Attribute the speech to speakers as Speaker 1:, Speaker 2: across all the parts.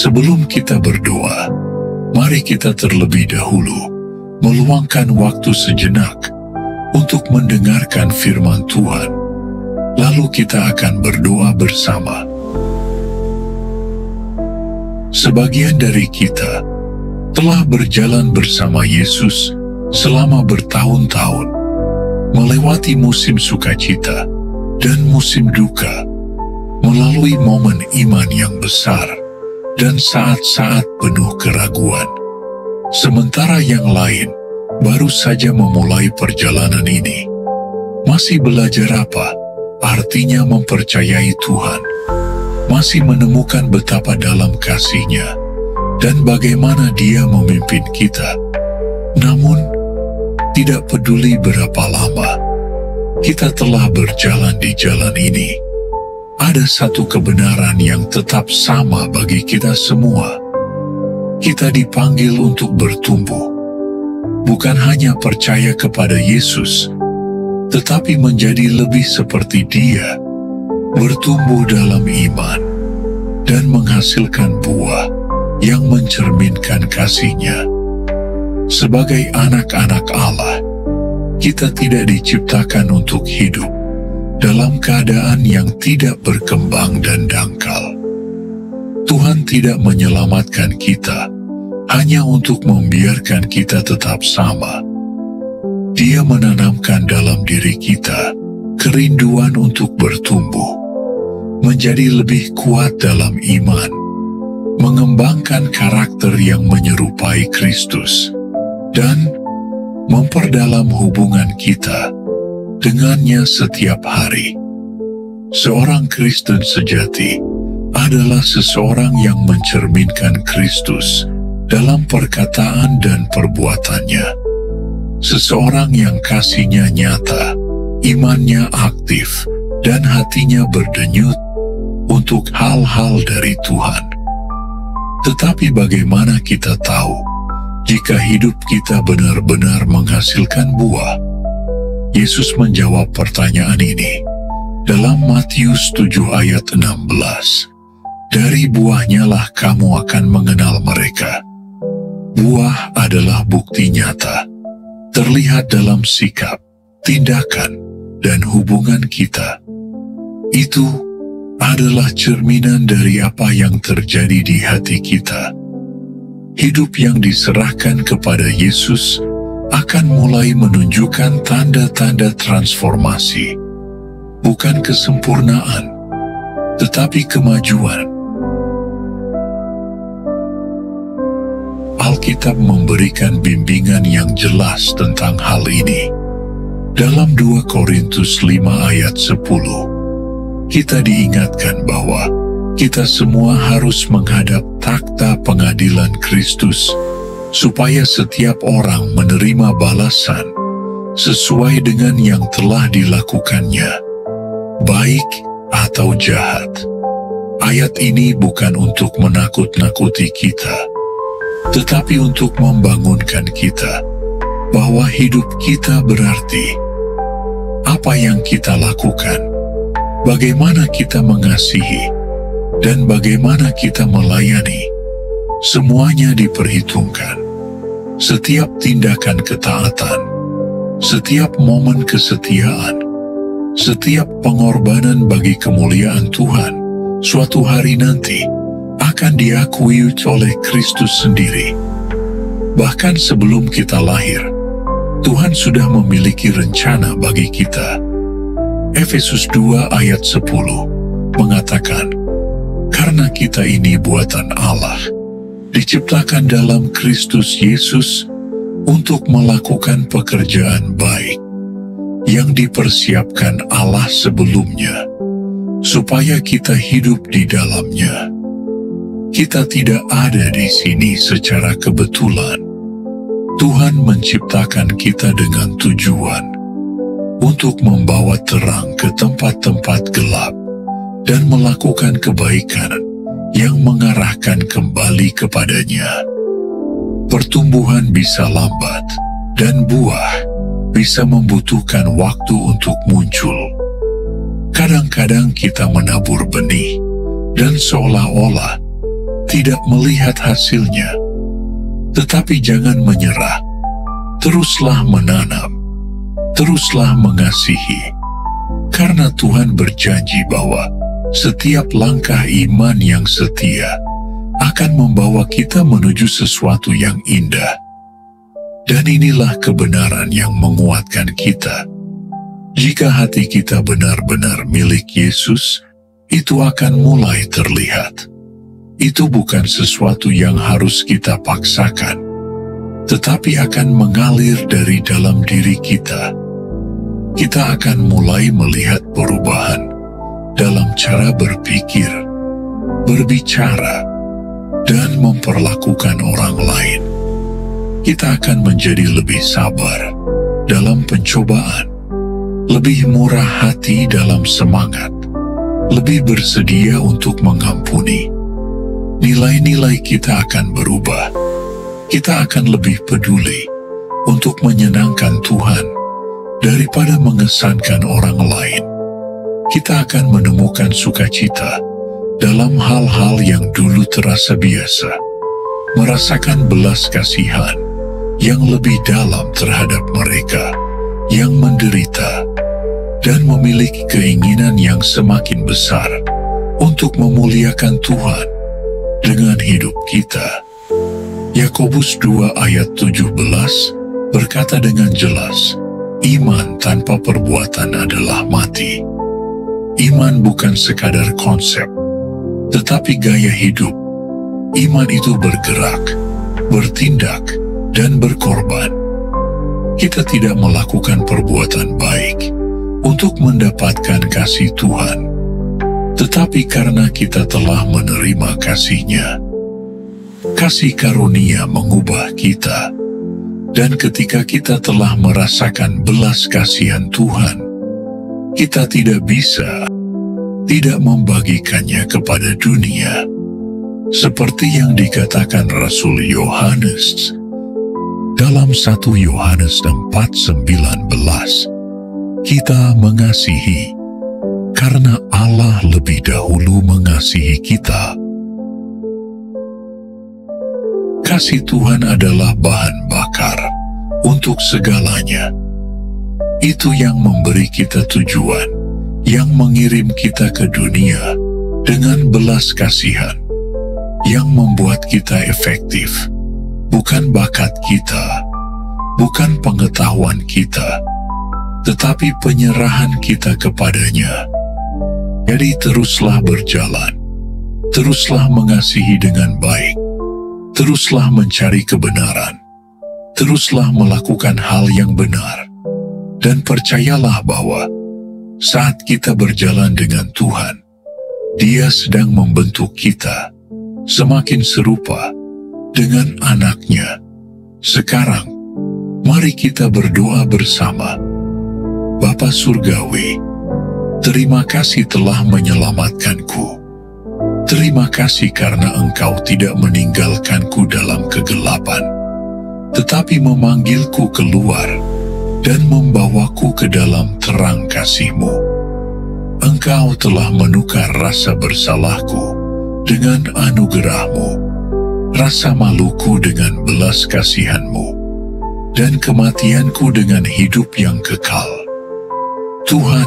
Speaker 1: Sebelum kita berdoa, mari kita terlebih dahulu meluangkan waktu sejenak untuk mendengarkan firman Tuhan. Lalu kita akan berdoa bersama. Sebagian dari kita telah berjalan bersama Yesus selama bertahun-tahun, melewati musim sukacita dan musim duka, melalui momen iman yang besar dan saat-saat penuh keraguan. Sementara yang lain baru saja memulai perjalanan ini. Masih belajar apa artinya mempercayai Tuhan, masih menemukan betapa dalam kasih-Nya dan bagaimana Dia memimpin kita. Namun, tidak peduli berapa lama kita telah berjalan di jalan ini, ada satu kebenaran yang tetap sama bagi kita semua. Kita dipanggil untuk bertumbuh, bukan hanya percaya kepada Yesus, tetapi menjadi lebih seperti Dia, bertumbuh dalam iman, dan menghasilkan buah yang mencerminkan kasih-Nya. Sebagai anak-anak Allah, kita tidak diciptakan untuk hidup dalam keadaan yang tidak berkembang dan dangkal. Tuhan tidak menyelamatkan kita hanya untuk membiarkan kita tetap sama. Dia menanamkan dalam diri kita kerinduan untuk bertumbuh, menjadi lebih kuat dalam iman, mengembangkan karakter yang menyerupai Kristus, dan memperdalam hubungan kita dengannya setiap hari. Seorang Kristen sejati adalah seseorang yang mencerminkan Kristus dalam perkataan dan perbuatannya. Seseorang yang kasih-Nya nyata, imannya aktif, dan hatinya berdenyut untuk hal-hal dari Tuhan. Tetapi bagaimana kita tahu jika hidup kita benar-benar menghasilkan buah? Yesus menjawab pertanyaan ini dalam Matius 7 ayat 16. Dari buahnya lah kamu akan mengenal mereka. Buah adalah bukti nyata, terlihat dalam sikap, tindakan, dan hubungan kita. Itu adalah cerminan dari apa yang terjadi di hati kita. Hidup yang diserahkan kepada Yesus akan mulai menunjukkan tanda-tanda transformasi, bukan kesempurnaan, tetapi kemajuan. Alkitab memberikan bimbingan yang jelas tentang hal ini. Dalam 2 Korintus 5 ayat 10, kita diingatkan bahwa kita semua harus menghadap takhta pengadilan Kristus, supaya setiap orang menerima balasan sesuai dengan yang telah dilakukannya, baik atau jahat. Ayat ini bukan untuk menakut-nakuti kita, tetapi untuk membangunkan kita bahwa hidup kita berarti. Apa yang kita lakukan, bagaimana kita mengasihi, dan bagaimana kita melayani, semuanya diperhitungkan. Setiap tindakan ketaatan, setiap momen kesetiaan, setiap pengorbanan bagi kemuliaan Tuhan, suatu hari nanti akan diakui oleh Kristus sendiri. Bahkan sebelum kita lahir, Tuhan sudah memiliki rencana bagi kita. Efesus 2 ayat 10 mengatakan, karena kita ini buatan Allah, diciptakan dalam Kristus Yesus untuk melakukan pekerjaan baik yang dipersiapkan Allah sebelumnya, supaya kita hidup di dalamnya. Kita tidak ada di sini secara kebetulan. Tuhan menciptakan kita dengan tujuan untuk membawa terang ke tempat-tempat gelap dan melakukan kebaikan yang mengarahkan kembali kepadanya. Pertumbuhan bisa lambat dan buah bisa membutuhkan waktu untuk muncul. Kadang-kadang kita menabur benih dan seolah-olah tidak melihat hasilnya. Tetapi jangan menyerah. Teruslah menanam. Teruslah mengasihi. Karena Tuhan berjanji bahwa setiap langkah iman yang setia akan membawa kita menuju sesuatu yang indah. Dan inilah kebenaran yang menguatkan kita. Jika hati kita benar-benar milik Yesus, itu akan mulai terlihat. Itu bukan sesuatu yang harus kita paksakan, tetapi akan mengalir dari dalam diri kita. Kita akan mulai melihat perubahan dalam cara berpikir, berbicara, dan memperlakukan orang lain. Kita akan menjadi lebih sabar dalam pencobaan, lebih murah hati dalam semangat, lebih bersedia untuk mengampuni. Nilai-nilai kita akan berubah. Kita akan lebih peduli untuk menyenangkan Tuhan daripada mengesankan orang lain. Kita akan menemukan sukacita dalam hal-hal yang dulu terasa biasa, merasakan belas kasihan yang lebih dalam terhadap mereka yang menderita, dan memiliki keinginan yang semakin besar untuk memuliakan Tuhan dengan hidup kita. Yakobus 2 ayat 17 berkata dengan jelas, iman tanpa perbuatan adalah mati. Iman bukan sekadar konsep, tetapi gaya hidup. Iman itu bergerak, bertindak, dan berkorban. Kita tidak melakukan perbuatan baik untuk mendapatkan kasih Tuhan, tetapi karena kita telah menerima kasih-Nya. Kasih karunia mengubah kita, dan ketika kita telah merasakan belas kasihan Tuhan, kita tidak bisa tidak membagikannya kepada dunia. Seperti yang dikatakan Rasul Yohanes dalam 1 Yohanes 4:19, kita mengasihi karena Allah lebih dahulu mengasihi kita. Kasih Tuhan adalah bahan bakar untuk segalanya. Itu yang memberi kita tujuan, yang mengirim kita ke dunia dengan belas kasihan, yang membuat kita efektif. Bukan bakat kita, bukan pengetahuan kita, tetapi penyerahan kita kepadanya. Jadi teruslah berjalan, teruslah mengasihi dengan baik, teruslah mencari kebenaran, teruslah melakukan hal yang benar, dan percayalah bahwa saat kita berjalan dengan Tuhan, Dia sedang membentuk kita semakin serupa dengan anak-Nya. Sekarang, mari kita berdoa bersama. Bapa Surgawi, terima kasih telah menyelamatkanku. Terima kasih karena Engkau tidak meninggalkanku dalam kegelapan, tetapi memanggilku keluar dan membawaku ke dalam terang kasih-Mu. Engkau telah menukar rasa bersalahku dengan anugerah-Mu, rasa maluku dengan belas kasihan-Mu, dan kematianku dengan hidup yang kekal. Tuhan,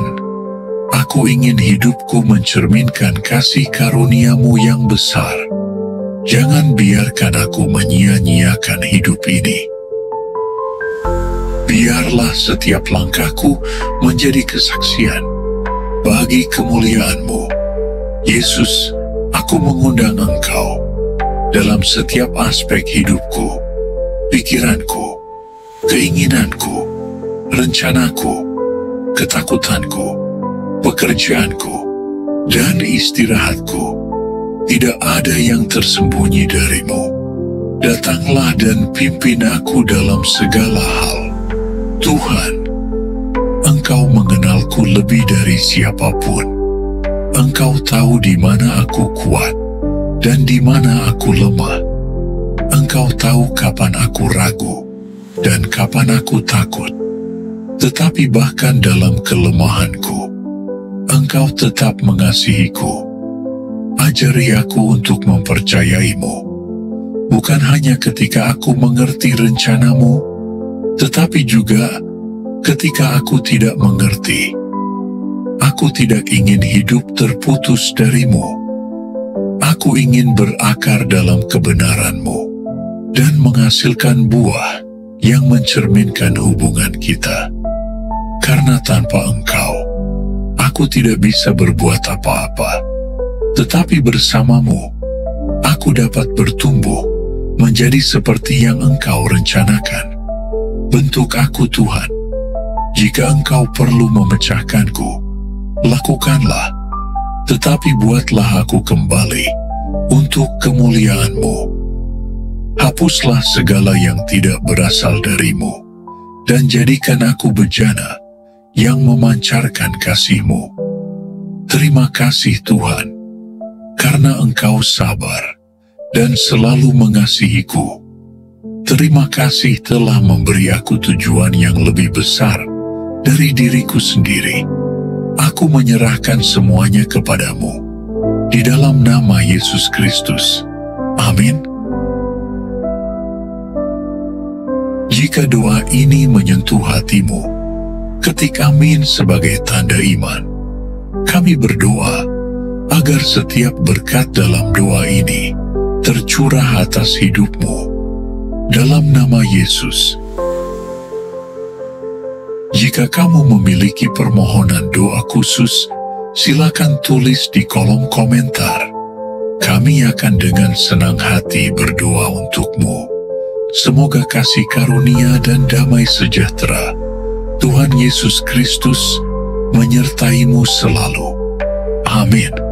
Speaker 1: aku ingin hidupku mencerminkan kasih karunia-Mu yang besar. Jangan biarkan aku menyia-nyiakan hidup ini. Biarlah setiap langkahku menjadi kesaksian bagi kemuliaan-Mu. Yesus, aku mengundang Engkau dalam setiap aspek hidupku, pikiranku, keinginanku, rencanaku, ketakutanku, pekerjaanku, dan istirahatku. Tidak ada yang tersembunyi dari-Mu. Datanglah dan pimpin aku dalam segala hal. Tuhan, Engkau mengenalku lebih dari siapapun. Engkau tahu di mana aku kuat dan di mana aku lemah. Engkau tahu kapan aku ragu dan kapan aku takut. Tetapi bahkan dalam kelemahanku, Engkau tetap mengasihiku. Ajari aku untuk mempercayaimu, bukan hanya ketika aku mengerti rencanamu, tetapi juga ketika aku tidak mengerti. Aku tidak ingin hidup terputus darimu. Aku ingin berakar dalam kebenaranmu dan menghasilkan buah yang mencerminkan hubungan kita. Karena tanpa Engkau, aku tidak bisa berbuat apa-apa. Tetapi bersamamu, aku dapat bertumbuh menjadi seperti yang Engkau rencanakan. Bentuk aku, Tuhan. Jika Engkau perlu memecahkanku, lakukanlah. Tetapi buatlah aku kembali untuk kemuliaan-Mu. Hapuslah segala yang tidak berasal dari-Mu, dan jadikan aku bejana yang memancarkan kasih-Mu. Terima kasih Tuhan, karena Engkau sabar dan selalu mengasihiku. Terima kasih telah memberi aku tujuan yang lebih besar dari diriku sendiri. Aku menyerahkan semuanya kepadamu. Di dalam nama Yesus Kristus. Amin. Jika doa ini menyentuh hatimu, ketik amin sebagai tanda iman. Kami berdoa agar setiap berkat dalam doa ini tercurah atas hidupmu. Dalam nama Yesus. Jika kamu memiliki permohonan doa khusus, silakan tulis di kolom komentar. Kami akan dengan senang hati berdoa untukmu. Semoga kasih karunia dan damai sejahtera Tuhan Yesus Kristus menyertaimu selalu. Amin.